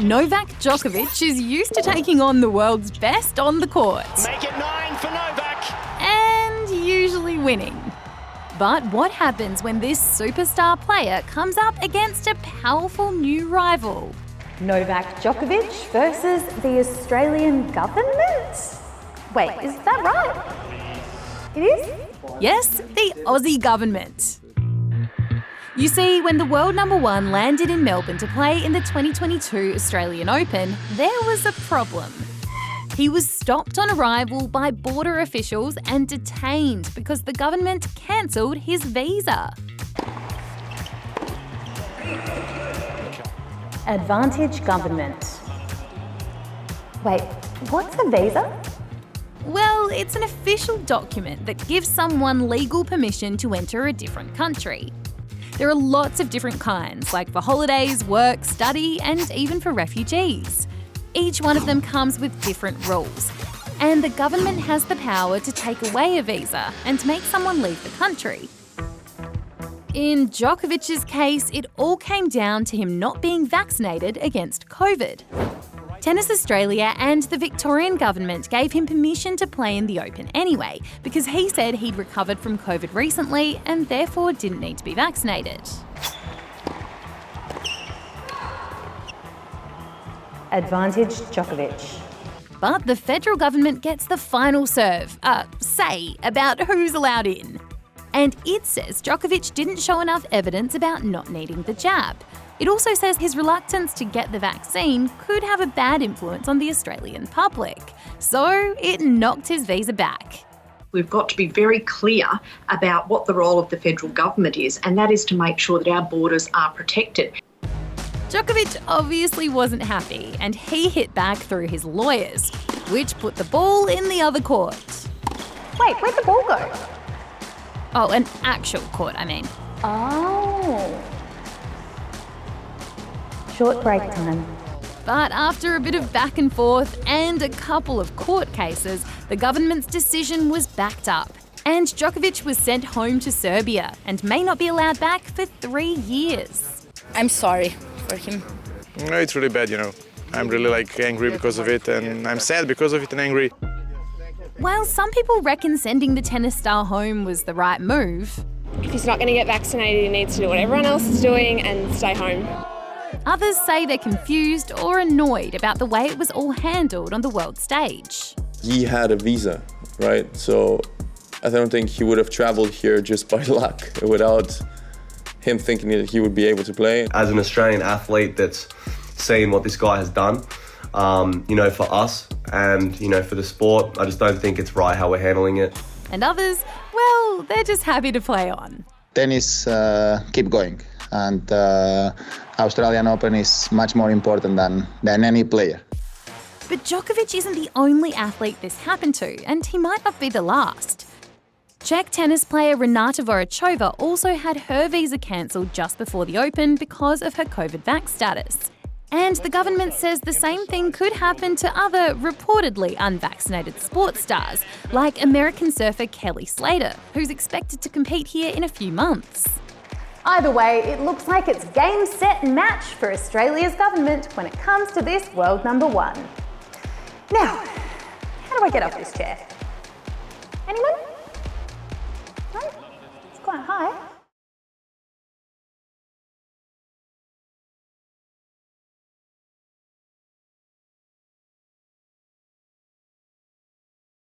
Novak Djokovic is used to taking on the world's best on the court. Make it 9 for Novak. And usually winning. But what happens when this superstar player comes up against a powerful new rival? Novak Djokovic versus the Australian government? Wait, is that right? It is? Yes, the Aussie government. You see, when the world number one landed in Melbourne to play in the 2022 Australian Open, there was a problem. He was stopped on arrival by border officials and detained because the government cancelled his visa. Advantage government. Wait, what's a visa? Well, it's an official document that gives someone legal permission to enter a different country. There are lots of different kinds, like for holidays, work, study, and even for refugees. Each one of them comes with different rules. And the government has the power to take away a visa and make someone leave the country. In Djokovic's case, it all came down to him not being vaccinated against COVID. Tennis Australia and the Victorian government gave him permission to play in the Open anyway, because he said he'd recovered from COVID recently and therefore didn't need to be vaccinated. Advantage Djokovic. But the federal government gets the final say about who's allowed in. And it says Djokovic didn't show enough evidence about not needing the jab. It also says his reluctance to get the vaccine could have a bad influence on the Australian public. So it knocked his visa back. We've got to be very clear about what the role of the federal government is, and that is to make sure that our borders are protected. Djokovic obviously wasn't happy, and he hit back through his lawyers, which put the ball in the other court. Wait, where'd the ball go? Oh, an actual court, I mean. Oh. Short break time. But after a bit of back and forth and a couple of court cases, the government's decision was backed up. And Djokovic was sent home to Serbia and may not be allowed back for 3 years. I'm sorry for him. No, it's really bad, I'm really angry because of it, and I'm sad because of it and angry. While some people reckon sending the tennis star home was the right move, if he's not going to get vaccinated, he needs to do what everyone else is doing and stay home. others say they're confused or annoyed about the way it was all handled on the world stage. He had a visa, right? So I don't think he would have traveled here just by luck without him thinking that he would be able to play. As an Australian athlete that's seen what this guy has done, for us and, for the sport, I just don't think it's right how we're handling it. And others, well, they're just happy to play on. Tennis keep going, and Australian Open is much more important than any player. But Djokovic isn't the only athlete this happened to, and he might not be the last. Czech tennis player Renata Vorochova also had her visa cancelled just before the Open because of her COVID vax status. And the government says the same thing could happen to other reportedly unvaccinated sports stars, like American surfer Kelly Slater, who's expected to compete here in a few months. Either way, it looks like it's game, set, match for Australia's government when it comes to this world number one. Now, how do I get off this chair? Anyone? No? It's quite high.